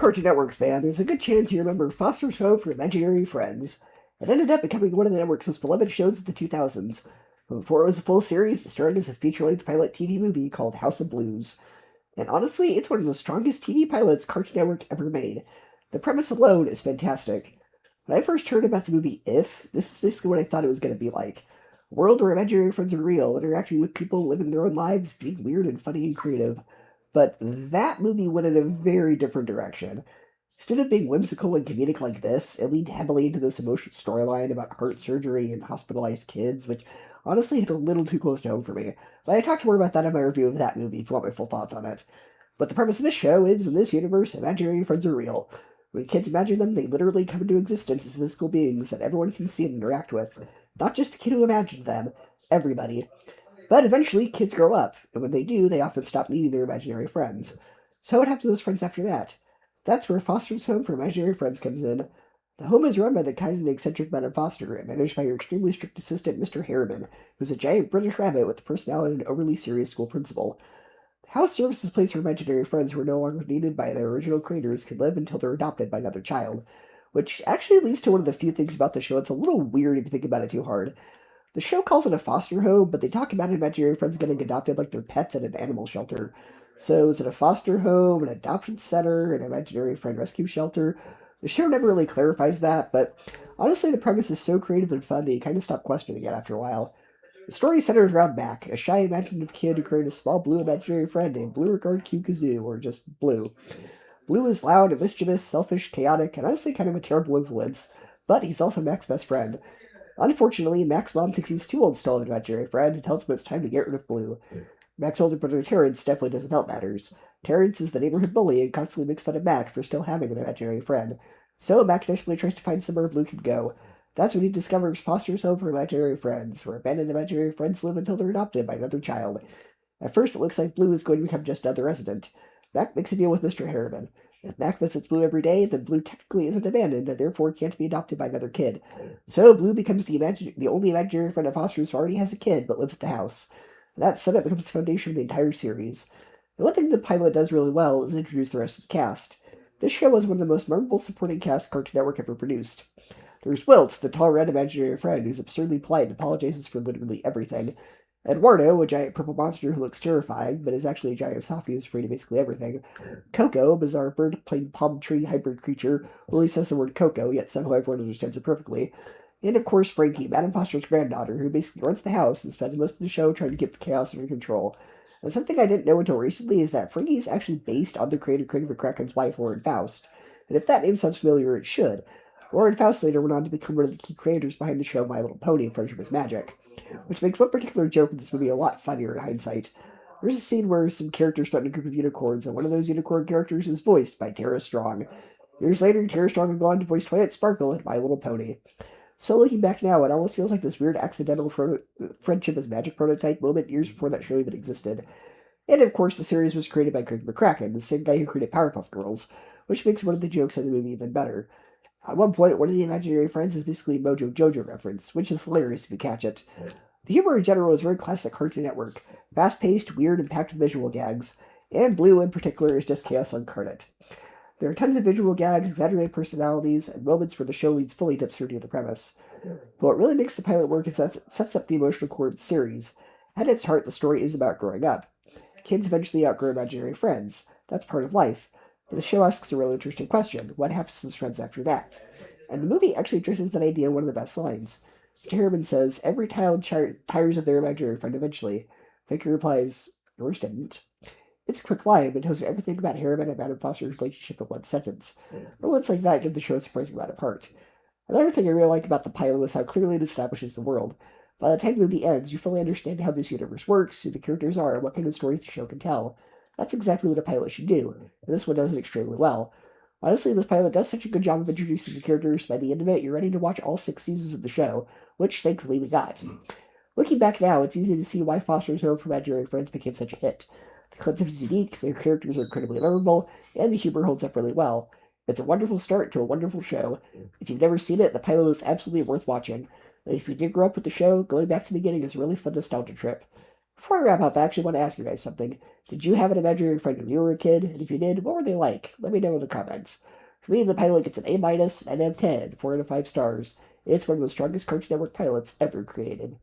Cartoon Network fan, there's a good chance you remember Foster's Home for Imaginary Friends. It ended up becoming one of the network's most beloved shows of the 2000s. But before it was a full series, it started as a feature-length pilot TV movie called House of Blues. And honestly, it's one of the strongest TV pilots Cartoon Network ever made. The premise alone is fantastic. When I first heard about the movie If, this is basically what I thought it was going to be like. A world where imaginary friends are real, interacting with people, living their own lives, being weird and funny and creative. But that movie went in a very different direction. Instead of being whimsical and comedic like this, it leaned heavily into this emotional storyline about heart surgery and hospitalized kids, which honestly hit a little too close to home for me. But I talked more about that in my review of that movie if you want my full thoughts on it. But the premise of this show is, in this universe, imaginary friends are real. When kids imagine them, they literally come into existence as physical beings that everyone can see and interact with. Not just the kid who imagined them, everybody. But eventually, kids grow up, and when they do, they often stop needing their imaginary friends. So what happens to those friends after that? That's where Foster's Home for Imaginary Friends comes in. The home is run by the kind and eccentric Madame Foster and managed by her extremely strict assistant, Mr. Herriman, who's a giant British rabbit with the personality of an overly serious school principal. The house serves as a place where imaginary friends who are no longer needed by their original creators can live until they're adopted by another child, which actually leads to one of the few things about the show that's a little weird if you think about it too hard. The show calls it a foster home, but they talk about imaginary friends getting adopted like they're pets at an animal shelter. So is it a foster home, an adoption center, an imaginary friend rescue shelter? The show never really clarifies that, but honestly the premise is so creative and fun that you kind of stop questioning it after a while. The story centers around Mac, a shy imaginative kid who created a small blue imaginary friend named Blue Regard Q Kazoo, or just Blue. Blue is loud and mischievous, selfish, chaotic, and honestly kind of a terrible influence, but he's also Mac's best friend. Unfortunately, Mac's mom thinks he's too old to still have an imaginary friend and tells him it's time to get rid of Blue. Mac's older brother Terrence definitely doesn't help matters. Terrence is the neighborhood bully and constantly makes fun of Mac for still having an imaginary friend. So Mac desperately tries to find somewhere Blue can go. That's when he discovers Foster's Home for Imaginary Friends, where abandoned imaginary friends live until they're adopted by another child. At first, it looks like Blue is going to become just another resident. Mac makes a deal with Mr. Herriman. If Mac visits Blue every day, then Blue technically isn't abandoned and therefore can't be adopted by another kid. So Blue becomes the only imaginary friend of Foster's who already has a kid but lives at the house. And that setup becomes the foundation of the entire series. The one thing the pilot does really well is introduce the rest of the cast. This show was one of the most memorable supporting casts Cartoon Network ever produced. There's Wilt, the tall red imaginary friend who's absurdly polite and apologizes for literally everything. Eduardo, a giant purple monster who looks terrifying, but is actually a giant softie who's afraid of basically everything. Coco, a bizarre bird-playing palm tree hybrid creature who only says the word Coco, yet somehow everyone understands it perfectly. And of course Frankie, Madame Foster's granddaughter, who basically runs the house and spends most of the show trying to keep the chaos under control. And something I didn't know until recently is that Frankie is actually based on the creator Craig McCracken's wife, Lauren Faust. And if that name sounds familiar, it should. Lauren Faust later went on to become one of the key creators behind the show My Little Pony, Friendship is Magic, which makes one particular joke in this movie a lot funnier in hindsight. There's a scene where some characters threaten a group of unicorns, and one of those unicorn characters is voiced by Tara Strong. Years later, Tara Strong would go on to voice Twilight Sparkle in My Little Pony. So looking back now, it almost feels like this weird accidental Friendship is Magic prototype moment years before that show even existed. And of course, the series was created by Craig McCracken, the same guy who created Powerpuff Girls, which makes one of the jokes in the movie even better. At one point, one of the imaginary friends is basically a Mojo Jojo reference, which is hilarious if you catch it. The humor in general is very classic Cartoon Network, fast-paced, weird, and packed with visual gags, and Blue in particular is just chaos incarnate. There are tons of visual gags, exaggerated personalities, and moments where the show leads fully to absurdity of the premise. But what really makes the pilot work is that it sets up the emotional core of the series. At its heart, the story is about growing up. Kids eventually outgrow imaginary friends. That's part of life. But the show asks a really interesting question. What happens to those friends after that? And the movie actually addresses that idea in one of the best lines. Herriman says, every child tires of their imaginary friend eventually. Hickey replies, yours didn't. It's a quick line, but tells you everything about Herriman and Madame Foster's relationship in one sentence. Moments like that give the show a surprising amount of heart. Another thing I really like about the pilot is how clearly it establishes the world. By the time the movie ends, you fully understand how this universe works, who the characters are, and what kind of stories the show can tell. That's exactly what a pilot should do, and this one does it extremely well. Honestly, this pilot does such a good job of introducing the characters, by the end of it, you're ready to watch all 6 seasons of the show, which, thankfully, we got. Looking back now, it's easy to see why Foster's Home for Imaginary Friends became such a hit. The concept is unique, their characters are incredibly memorable, and the humor holds up really well. It's a wonderful start to a wonderful show. If you've never seen it, the pilot is absolutely worth watching. And if you did grow up with the show, going back to the beginning is a really fun nostalgia trip. Before I wrap up, I actually want to ask you guys something. Did you have an imaginary friend when you were a kid? And if you did, what were they like? Let me know in the comments. For me, the pilot gets an A minus, an out of 10, 4 out of 5 stars. It's one of the strongest Cartoon Network pilots ever created.